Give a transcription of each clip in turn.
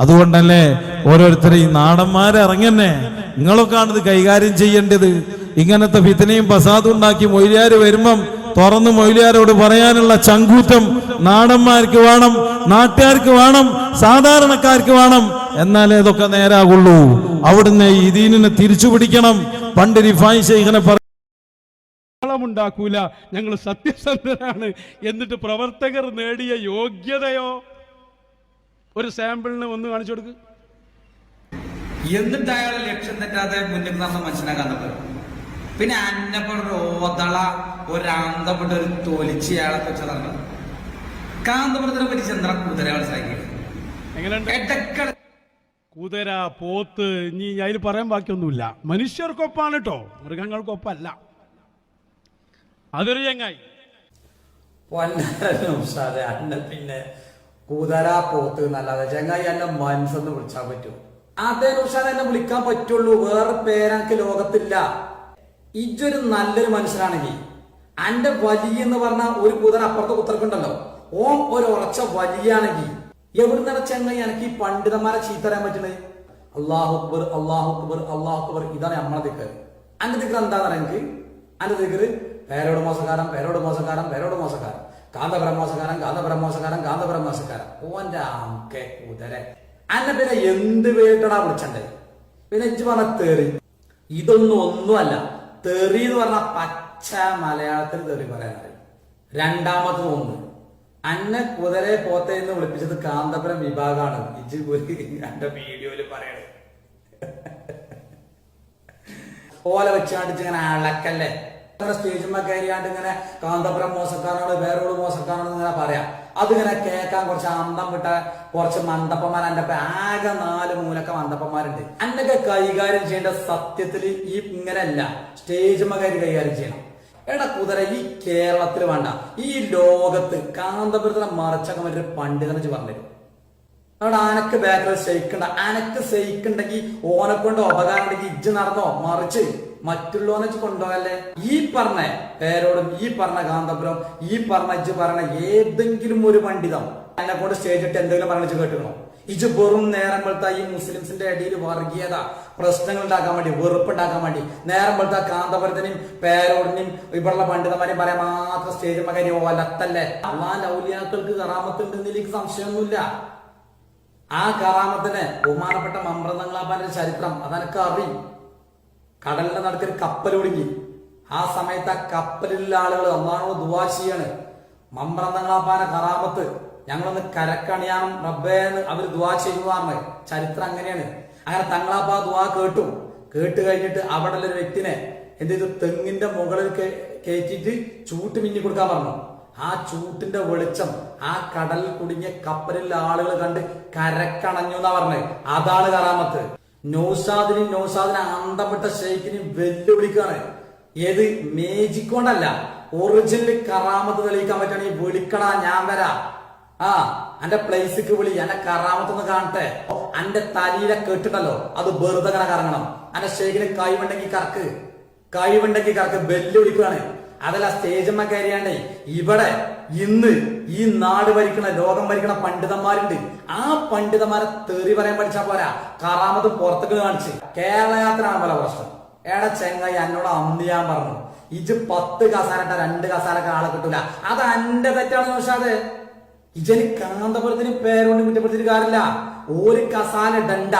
അതുകൊണ്ടല്ലേ ഓരോരുത്തരും ഈ നാടന്മാരെ ഇറങ്ങന്നെ, നിങ്ങളൊക്കെയാണ് ഇത് കൈകാര്യം ചെയ്യേണ്ടത്. ഇങ്ങനത്തെ ഫിത്തനയും ഫസാദും ഉണ്ടാക്കി മൊയ്ലിയാർ വരുമ്പം തുറന്ന് മൊയ്ലിയാരോട് പറയാനുള്ള ചങ്കൂറ്റം നാടന്മാർക്ക് വേണം, നാട്ടുകാർക്ക് വേണം, സാധാരണക്കാർക്ക് വേണം. എന്നാലേ ഇതൊക്കെ നേരാകുള്ളൂ. അവിടുന്ന് ഈ ദീനിനെ തിരിച്ചു പിടിക്കണം. പണ്ട് റിഫായി ശൈഖിനെ ഉണ്ടാക്കൂല, ഞങ്ങൾ സത്യസന്ധരാണ്. എന്നിട്ട് പ്രവർത്തകർ നേടിയ യോഗ്യതയോ ഒരു സാമ്പിളിന് ഒന്ന് കാണിച്ചു കൊടുക്ക്. എന്നിട്ട് അയാൾ ലക്ഷ്യം തെറ്റാതെ മുന്നിൽ നമ്മൾ മനസ്സിലാക്കാൻ പറ്റും. പിന്നെ അന്നപ്പെട്ട ഓതള ഒരാന്തപ്പെട്ട ഒരു തൊലിച്ച് അയാളെ വെച്ചതാണ് കാന്തപുരത്തിനെ പറ്റി ചന്ദ്ര കുതിര മനസ്സിലാക്കിയത്. എങ്ങനെയുണ്ട് കുതിര, പോത്ത്, ഇനി അതിൽ പറയാൻ ബാക്കിയൊന്നുമില്ല. മനുഷ്യർക്കൊപ്പാണ് കേട്ടോ, മൃഗങ്ങൾക്കൊപ്പല്ല. അതൊരു ചങ്ങായി അന്നെ പിന്നെ കുതിര, പോത്ത് എന്നല്ലാതെ ചങ്ങായി എന്നെ മനസ്സൊന്ന് വിളിച്ചാൻ പറ്റും. അതേ ഉഷാദ് എന്നെ വിളിക്കാൻ പറ്റുള്ളൂ, വേറെ പേരെനിക്ക് ലോകത്തില്ല. ഇജൊരു നല്ലൊരു മനുഷ്യനാണെങ്കിൽ അന്റെ വലിയ എന്ന് പറഞ്ഞ ഒരു കുതിര അപ്പുറത്ത് കുത്തിറക്കുണ്ടല്ലോ, ഓം ഒരു ഉറച്ച വലിയാണെങ്കിൽ എവിടുന്ന ചങ്ങായി എനിക്ക് ഈ പണ്ഡിതന്മാരെ ചീത്ത പറയാൻ പറ്റണേ? അള്ളാഹു അക്ബർ, അള്ളാഹു അക്ബർ, അള്ളാഹു അക്ബർ, ഇതാണ് നമ്മളെ ദിക്കർ. അന്റെ ദിക്കർ എന്താണെന്ന് എനിക്ക് അന്റെ ദിക്കർ പേരോട് മോശക്കാരൻ, പേരോട് മോശക്കാരൻ, പേരോട് മോശക്കാരൻ, കാന്തപുരം മോശക്കാരൻ, കാന്തപുരം മോശക്കാരൻ, കാന്തപുരം മോശക്കാരൻ. ഓന്റെ അങ്കെ കുതിര അന്നെ പിന്നെ എന്ത് പേരിട്ടടാ വിളിച്ചണ്ടേ? പിന്നെ ഇജ്ജ് പറഞ്ഞ തെറി, ഇതൊന്നും ഒന്നുമല്ല. തെറി എന്ന് പറഞ്ഞ പച്ച മലയാളത്തിൽ തെറി പറയാനറിയും. രണ്ടാമത് ഒന്ന്, അന്നെ കുതിരെ പോത്തേന്ന് വിളിപ്പിച്ചത് കാന്തപുരം വിഭാഗമാണ്. ഇജ്ജ് എന്റെ വീഡിയോയില് പറയണേ. ഓല വെച്ചാണ്ട് ഇങ്ങനെ അളക്കല്ലേ, സ്റ്റേജുമ്മ കയറിയാണ്ട് ഇങ്ങനെ കാന്തപുരം മോശക്കാരാണ്, വേറോട് മോശക്കാരാണ് ഇങ്ങനെ പറയാം. അതിങ്ങനെ കേൾക്കാൻ കുറച്ച് അന്തം വിട്ട കുറച്ച് മണ്ടപ്പന്മാർ എന്റെ ആകെ 4 മൂലക്ക മണ്ടപ്പന്മാരുണ്ട്. എന്നൊക്കെ കൈകാര്യം ചെയ്യേണ്ട സത്യത്തിൽ ഈ ഇങ്ങനെയല്ല, സ്റ്റേജുമ്മ കയറി കൈകാര്യം ചെയ്യണം. എടാ കുതിര, ഈ കേരളത്തിൽ വേണ്ട, ഈ ലോകത്ത് കാന്തപുരത്തിനെ മറിച്ചൊക്കെ മറ്റൊരു പണ്ഡിതനെ പറഞ്ഞുതരും. അവിടെ ആനക്ക് ബാക്കിൽ സഹിക്കണ്ട, അനക്ക് സഹിക്കുണ്ടെങ്കിൽ ഓനെ കൊണ്ട് ഉപകാരം ഉണ്ടെങ്കിൽ ഇജ്ജ് നടന്നോ, മറിച്ച് മറ്റുള്ളവനെ കൊണ്ടുപോകല്ലേ. ഈ പറഞ്ഞ പേരോടും, ഈ പറഞ്ഞ കാന്തപുരം, ഈ പറഞ്ഞ ഇജ്ജ് പറഞ്ഞ ഏതെങ്കിലും ഒരു പണ്ഡിതം എന്നെ കൊണ്ട് സ്റ്റേജിട്ട് എന്തെങ്കിലും പറഞ്ഞു കേട്ടുകണോ? ഇജ് വെറും നേരം വെളുത്ത ഈ മുസ്ലിംസിന്റെ ഇടയിൽ വർഗീയത പ്രശ്നങ്ങൾ ഉണ്ടാക്കാൻ വേണ്ടി, വെറുപ്പുണ്ടാക്കാൻ വേണ്ടി നേരം വെളുത്ത കാന്തപുരത്തിനെയും പേരോടിനെയും ഇവിടുള്ള പണ്ഡിതന്മാരെയും പറയാൻ മാത്രം സ്റ്റേജ് മകരി ഓലത്തല്ലേ. അള്ളാന്റെ ഔലിയാക്കൾക്ക് കറാമത്തുണ്ടെന്ന് എനിക്ക് സംശയമൊന്നുമില്ല. ആ കറാമത്തിന് ബഹുമാനപ്പെട്ട മമ്പ്രതങ്ങളാപ്പാന്റെ ചരിത്രം അതെനക്ക് അറിയും. കടലിന്റെ നടുക്കൊരു കപ്പൽ ഒടുങ്ങി. ആ സമയത്ത് ആ കപ്പലിലുള്ള ആളുകൾ അള്ളാഹുവോട് ദുആ ചെയ്യാണ്, മമ്പ്രതങ്ങളാപ്പാന്റെ കറാമത്ത് ഞങ്ങളൊന്ന് കരക്കണിയാനും റബ്ബേന്ന് അവർ ദുആ ചെയ്യുന്നതാണ് ചരിത്രം. അങ്ങനെയാണ്. അങ്ങനെ തങ്ങളാപ്പ ദുആ കേട്ട് കഴിഞ്ഞിട്ട് അവിടെ ഒരു വ്യക്തിനെ എന്ത് ചെയ്തു, തെങ്ങിന്റെ മുകളിൽ കയറ്റിയിട്ട് ചൂട്ട് മിന്നി കൊടുക്കാൻ പറഞ്ഞു. ആ ചൂട്ടിന്റെ വെളിച്ചം ആ കടലിൽ കുടുങ്ങിയ കപ്പലിൽ ആളുകൾ കണ്ട് കരക്കണഞ്ഞു എന്നാ പറഞ്ഞത്. അതാണ് കറാമത്ത്. നൗസാദിനെ അന്തപ്പെട്ട ഷെയ്ഖിനെ വെല്ലുവിളിക്കാണ്. ഏത് മേജിക്കൊണ്ടല്ല, ഒറിജിനൽ കറാമത്ത് തെളിയിക്കാൻ പറ്റുകയാണെങ്കിൽ വിളിക്കടാ, ഞാൻ വരാ. ആ എന്റെ പ്ലേസിക്ക് വിളി, എന്റെ കറാമത്തൊന്ന് കാണട്ടെ. എന്റെ തലയിലെ കേട്ടിട്ടല്ലോ, അത് വെറുതെ അങ്ങനെ കറങ്ങണം. എന്റെ ഷെയ്ഖിന് കഴിവുണ്ടെങ്കിൽ കറക്ക് വെല്ലുവിളിക്കുകയാണ്. അതല്ല സ്റ്റേജമ്മ കയറിയാണ്ടേ ഇവിടെ ഇന്ന് ഈ നാട് ഭരിക്കണ, ലോകം ഭരിക്കണ പണ്ഡിതന്മാരുണ്ട്. ആ പണ്ഡിതന്മാരെ തെറി പറയാൻ പഠിച്ചാ പോരാ, കറാമത്ത് പുറത്തേക്ക് കാണിച്ച് കേരള യാത്രയാണ് പല പ്രശ്നം. ഏടെ ചെങ്ങായി എന്നോട് അന്ന് ഞാൻ പറഞ്ഞു, ഇജ് 10 കസാരട്ട 2 കസാരൊക്കെ ആളെ കിട്ടൂല. അത് എന്റെ തെറ്റാണ് നോഷാദ്. ഇജന് കാന്തപുരത്തിന് പേരോണ്ട് കുറ്റപ്പെടുത്തിയിട്ട് കാര്യമില്ല. ഒരു കസാല ഇടണ്ട,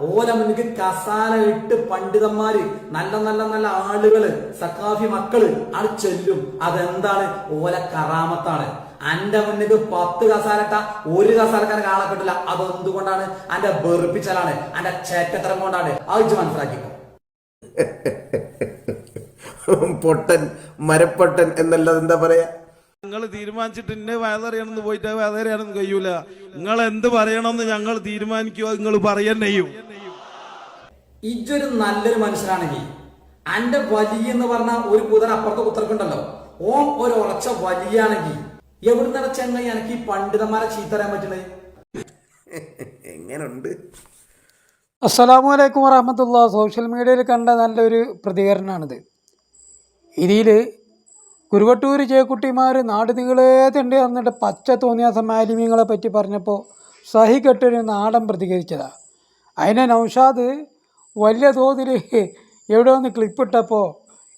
ഓല മുന്നിക്ക് കസാല ഇട്ട് പണ്ഡിതന്മാര് നല്ല നല്ല നല്ല ആളുകള് സഖാഫി മക്കള് അത് ചെല്ലും. അതെന്താണ്? ഓല കറാമത്താണ്. അന്റെ മുന്നിക്ക് 10 കസാലട്ട 1 കസാലക്കാരൻ ആളെ കിട്ടില്ല. അതെന്തുകൊണ്ടാണ്? അന്റെ വെറുപ്പിച്ചാലാണ്, അന്റെ ചേറ്റത്തരം കൊണ്ടാണ്. അത് മനസ്സിലാക്കിക്കോ. പൊട്ടൻ, മരപ്പൊട്ടൻ എന്നല്ലാതെ എന്താ പറയാ? നിങ്ങൾ തീരുമാനിച്ചിട്ട് എന്നെ വേദറിയണമെന്ന് പോയിട്ട് വേദറിയാണെന്ന് കഴിയൂല. നിങ്ങൾ എന്ത് പറയണമെന്ന് ഞങ്ങൾ തീരുമാനിക്കുക, നിങ്ങൾ പറയന്നെയും. ഇജൊരു നല്ലൊരു മനുഷ്യനാണെങ്കിൽ അന്റെ വലിയ എന്ന് പറഞ്ഞ ഒരു കുതിര അപ്പുറത്ത് കുത്തിറക്കുണ്ടല്ലോ, ഓം ഒരു ഉറച്ച വലിയാണെങ്കിൽ എവിടുന്ന ചെങ്ങായി എനിക്ക് ഈ പണ്ഡിതന്മാരെ ചീത്ത പറയാൻ പറ്റണേ? എങ്ങനുണ്ട്? അസ്സലാമു അലൈക്കും വറഹ്മത്തുള്ളാഹി. സോഷ്യൽ മീഡിയയിൽ കണ്ട നല്ലൊരു പ്രതികരണമാണിത്. ഇതിൽ കുരുവട്ടൂർ ചേക്കുട്ടിമാർ നാട് നീളേ തണ്ടി വന്നിട്ട് പച്ച തോന്നിയ മാലിന്യങ്ങളെ പറ്റി പറഞ്ഞപ്പോൾ സഹികെട്ടൊരു നാടൻ പ്രതികരിച്ചതാണ്. അതിനെ നൗഷാദ് വലിയ തോതിൽ എവിടെ ഒന്ന് ക്ലിപ്പിട്ടപ്പോൾ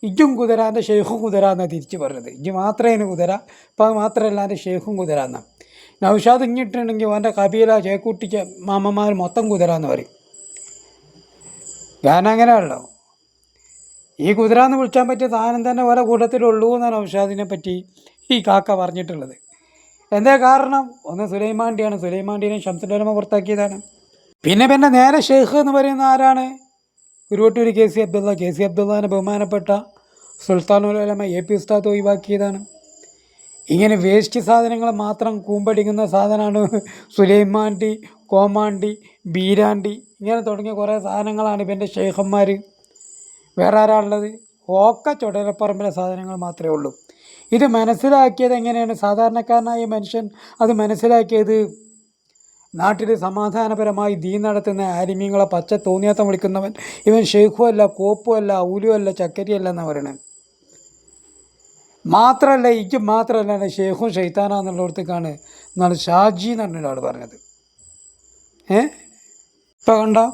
ഇജ്ജും കുതിര എൻ്റെ ഷെയ്ഖും കുതിര എന്നാണ് തിരിച്ച് പറഞ്ഞത്. ഇജ്ജ് മാത്രമേ കുതിര, ഇപ്പം മാത്രമല്ല എൻ്റെ ഷെയ്ഖും കുതിര എന്നാണ്. നൗഷാദ് ഇങ്ങിട്ടുണ്ടെങ്കിൽ അവൻ്റെ കബീല ചേക്കൂട്ടിക്ക് മാമന്മാർ മൊത്തം കുതിര എന്ന് പറയും. ഞാൻ അങ്ങനെയാണല്ലോ. ഈ കുതിര എന്ന് വിളിക്കാൻ പറ്റിയ സാധനം തന്നെ ഓരോ കൂട്ടത്തിലുള്ളൂ എന്നാണ് നൗഷാദിനെ പറ്റി ഈ കാക്ക പറഞ്ഞിട്ടുള്ളത്. എന്താ കാരണം? ഒന്ന് സുലൈമാണ്ടിയാണ്. സുലൈമാണ്ടിനെ ശംസുൽ പുറത്താക്കിയതാണ്. പിന്നെ നേരെ ഷെയ്ഖ് എന്ന് പറയുന്ന ആരാണ്? കുരുവട്ടൂർ കെ സി അബ്ദുള്ള. കെ സി അബ്ദുള്ളനെ ബഹുമാനപ്പെട്ട സുൽത്താനുൽ ഉലമ AP ഉസ്താദ് ഒഴിവാക്കിയതാണ്. ഇങ്ങനെ വേസ്റ്റ് സാധനങ്ങൾ മാത്രം കൂമ്പടിക്കുന്ന സാധനമാണ് സുലൈമാണ്ടി, കോമാണ്ടി, ബീരാണ്ടി, ഇങ്ങനെ തുടങ്ങിയ കുറേ സാധനങ്ങളാണ് ഇവൻ്റെ ഷെയ്ഖന്മാർ. വേറെ ആരാളുള്ളത്? ഒക്കെ ചുടലപ്പറമ്പിലെ സാധനങ്ങൾ മാത്രമേ ഉള്ളൂ. ഇത് മനസ്സിലാക്കിയത് എങ്ങനെയാണ്? സാധാരണക്കാരനായ മനുഷ്യൻ അത് മനസ്സിലാക്കിയത് നാട്ടിൽ സമാധാനപരമായി ദീൻ നടത്തുന്ന ആലിമീങ്ങളെ പച്ച തോന്നിയാത്തം വിളിക്കുന്നവൻ ഇവൻ ഷെയ്ഖും അല്ല, കോപ്പും അല്ല, ഔലിയും അല്ല, ചക്കരിയല്ല എന്നാണ് പറയണത്. മാത്രമല്ല, ഇജ്ജ് മാത്രമല്ല ഷെയ്ഖും ഷെയ്ത്താനാന്നുള്ളിടത്തേക്കാണ് എന്നാണ് ഷാജി എന്ന് പറഞ്ഞ ഒരാൾ പറഞ്ഞത്. ഇപ്പം കണ്ടോ,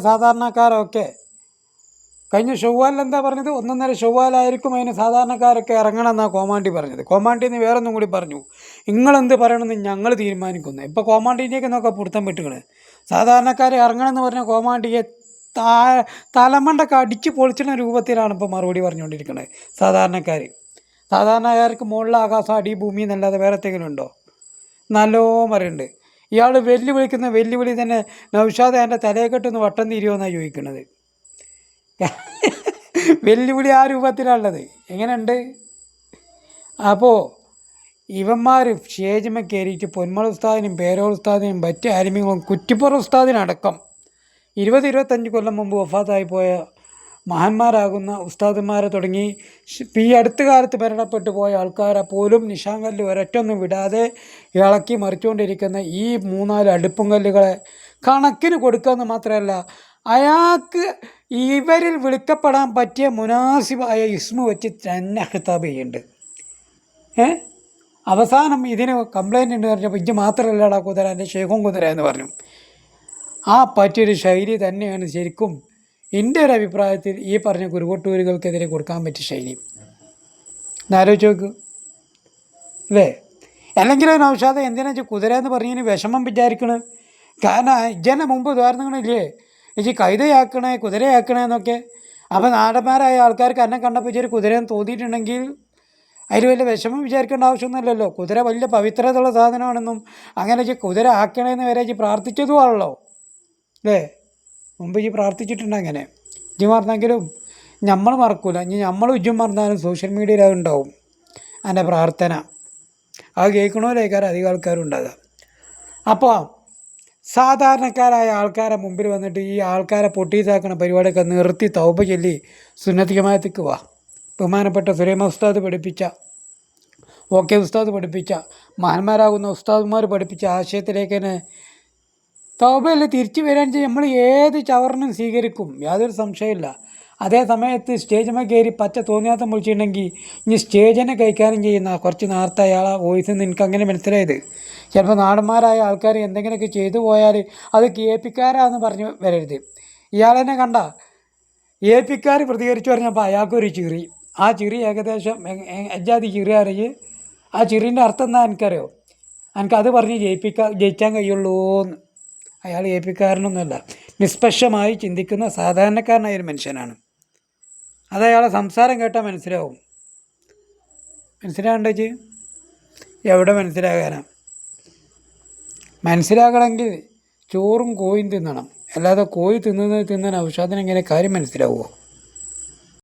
സാധാരണക്കാരൊക്കെ കഴിഞ്ഞ ഷവ്വാലിൽ എന്താ പറഞ്ഞത്? 1.5 ഷവ്വാലായിരിക്കും അതിന് സാധാരണക്കാരൊക്കെ ഇറങ്ങണം എന്നാണ് കോമാണ്ടി പറഞ്ഞത്. കോമാണ്ടിന്ന് വേറൊന്നും കൂടി പറഞ്ഞു, നിങ്ങളെന്ത് പറയണമെന്ന് ഞങ്ങൾ തീരുമാനിക്കുന്നു. ഇപ്പോൾ കോമാണ്ടിൻ്റെയൊക്കെ നോക്കാം പിടുത്തം വിട്ടുകണ്. സാധാരണക്കാരെ ഇറങ്ങണമെന്ന് പറഞ്ഞ കോമാണ്ടിയെ തലമണ്ടൊക്കെ അടിച്ച് പൊളിച്ചിടുന്ന രൂപത്തിലാണ് ഇപ്പോൾ മറുപടി പറഞ്ഞുകൊണ്ടിരിക്കുന്നത്. സാധാരണക്കാർക്ക് മുകളിൽ ആകാശം അടി ഭൂമി എന്നല്ലാതെ വേറെ എന്തെങ്കിലും ഉണ്ടോ? നല്ലോ പറയുന്നുണ്ട്. ഇയാൾ വെല്ലുവിളിക്കുന്ന വെല്ലുവിളി തന്നെ നൗഷാദ് എൻ്റെ തലയെക്കെട്ടൊന്ന് വട്ടം തിരിയുമെന്നാണ് ചോദിക്കുന്നത്. വെല്ലുവിളി ആ രൂപത്തിലുള്ളത് എങ്ങനെയുണ്ട്? അപ്പോൾ ഇവന്മാർ സ്റ്റേജിമ കയറിയിട്ട് പൊന്മള ഉസ്താദിനും പേരോൾ ഉസ്താദിനും മറ്റ് ആലിമീങ്ങളും കുറ്റിപ്പുറ ഉസ്താദിനടക്കം 20-25 കൊല്ലം മുമ്പ് വഫാത്തായി പോയ മഹാന്മാരാകുന്ന ഉസ്താദന്മാരെ തുടങ്ങി ഈ അടുത്ത കാലത്ത് മരണപ്പെട്ടു പോയ ആൾക്കാരെ പോലും നിശാങ്കല്ല് ഒരൊറ്റൊന്നും വിടാതെ ഇളക്കി മറിച്ചുകൊണ്ടിരിക്കുന്ന ഈ 3-4 അടുപ്പും കല്ലുകളെ കണക്കിന് കൊടുക്കുകയെന്ന് മാത്രമല്ല, അയാൾക്ക് ഇവരിൽ വിളിക്കപ്പെടാൻ പറ്റിയ മുനാസിബായ ഇസ്മു വെച്ച് തന്നെ ഖിതാബ് ചെയ്യുന്നുണ്ട്. അവസാനം ഇതിന് കംപ്ലൈൻറ്റ് ഉണ്ട് പറഞ്ഞപ്പോൾ ഇജ്ജ് മാത്രമല്ലടാ കുതിര, എൻ്റെ ഷെയ്ഖും കുതിര എന്ന് പറഞ്ഞു. ആ പറ്റിയൊരു ശൈലി തന്നെയാണ് ശരിക്കും എൻ്റെ ഒരു അഭിപ്രായത്തിൽ ഈ പറഞ്ഞ കുരുവട്ടൂരുകൾക്കെതിരെ കൊടുക്കാൻ പറ്റിയ ശൈലി. എന്നാലോചിച്ച് നോക്ക് അല്ലേ? അല്ലെങ്കിൽ നൗഷാദ് എന്തിനാ കുതിര എന്ന് പറഞ്ഞതിന് വിഷമം വിചാരിക്കണത്? കാരണം ഇജ്ജന്നെ മുമ്പ് ഉദാഹരണങ്ങളില്ലേ, ഇജ്ജ് കൈതയാക്കണേ കുതിരയാക്കണേ എന്നൊക്കെ. അപ്പോൾ നാടന്മാരായ ആൾക്കാർക്ക് എന്നെ കണ്ടപ്പോൾ ഇച്ചൊരു കുതിരയെന്ന് തോന്നിയിട്ടുണ്ടെങ്കിൽ അതിൽ വലിയ വിഷമം വിചാരിക്കേണ്ട ആവശ്യമൊന്നുമില്ലല്ലോ. കുതിര വലിയ പവിത്രതയുള്ള സാധനമാണെന്നും അങ്ങനെ കുതിര ആക്കണേന്ന് വരെ പ്രാർത്ഥിച്ചതുമാണല്ലോ അല്ലേ? മുമ്പ് പ്രാർത്ഥിച്ചിട്ടുണ്ട്. അങ്ങനെ ഇജ്ജ് മറന്നെങ്കിലും നമ്മൾ മറക്കൂല. ഇനി നമ്മളും ഇജ്ജും മറന്നാലും സോഷ്യൽ മീഡിയയിൽ അതുണ്ടാവും എൻ്റെ പ്രാർത്ഥന. അത് കേൾക്കണോലേക്കാരും അധികം ആൾക്കാരും ഉണ്ടാകുക. അപ്പോൾ സാധാരണക്കാരായ ആൾക്കാരെ മുമ്പിൽ വന്നിട്ട് ഈ ആൾക്കാരെ പൊട്ടീസാക്കണ പരിപാടിയൊക്കെ നിർത്തി തൗബ ചൊല്ലി സുന്നത്ത് ജമാഅത്തേക്ക് വാ. ബഹുമാനപ്പെട്ട സുലൈമാൻ ഉസ്താദ് പഠിപ്പിച്ച, OK ഉസ്താദ് പഠിപ്പിച്ച, മഹാന്മാരാകുന്ന ഉസ്താദ്മാർ പഠിപ്പിച്ച ആശയത്തിലേക്ക് തന്നെ തൗബയിൽ തിരിച്ചു വരാൻ ചെയ്യും. നമ്മൾ ഏത് ചവറിനും സ്വീകരിക്കും, യാതൊരു സംശയമില്ല. അതേ സമയത്ത് സ്റ്റേജിന്മേൽ കയറി പച്ച തോന്നിയാത്തം വിളിച്ചിട്ടുണ്ടെങ്കിൽ ഇനി സ്റ്റേജിനെ കൈകാര്യം ചെയ്യുന്ന കുറച്ച് നേരത്തെ അയാളെ വോയിസ് നിന്ന് എനിക്കങ്ങനെ മനസ്സിലായത്. ചിലപ്പോൾ നാടന്മാരായ ആൾക്കാർ എന്തെങ്കിലുമൊക്കെ ചെയ്തു പോയാൽ അത് KP-ക്കാരാന്ന് പറഞ്ഞു വരരുത്. ഇയാളെന്നെ കണ്ട AP-ക്കാർ പ്രതികരിച്ചു പറഞ്ഞപ്പോൾ അയാൾക്കൊരു ചിറി. ആ ചിറി ഏകദേശം എജാതി ചിറി അറിയ്. ആ ചിറിൻ്റെ അർത്ഥം എന്താ എനിക്കറിയോ? എനിക്കത് പറഞ്ഞ് ജയിച്ചാൻ കഴിയുള്ളൂന്ന്. അയാൾ AP-ക്കാരനൊന്നുമല്ല, നിഷ്പക്ഷമായി ചിന്തിക്കുന്ന സാധാരണക്കാരനായ ഒരു മനുഷ്യനാണ്. അത് അയാളെ സംസാരം കേട്ടാൽ മനസ്സിലാവും. മനസ്സിലാകണ്ടേ? എവിടെ മനസ്സിലാകാനാ? മനസ്സിലാകണമെങ്കിൽ ചോറും കോയും തിന്നണം. അല്ലാതെ കോഴി തിന്നാൻ ഔഷധത്തിന് എങ്ങനെ കാര്യം മനസ്സിലാവുമോ?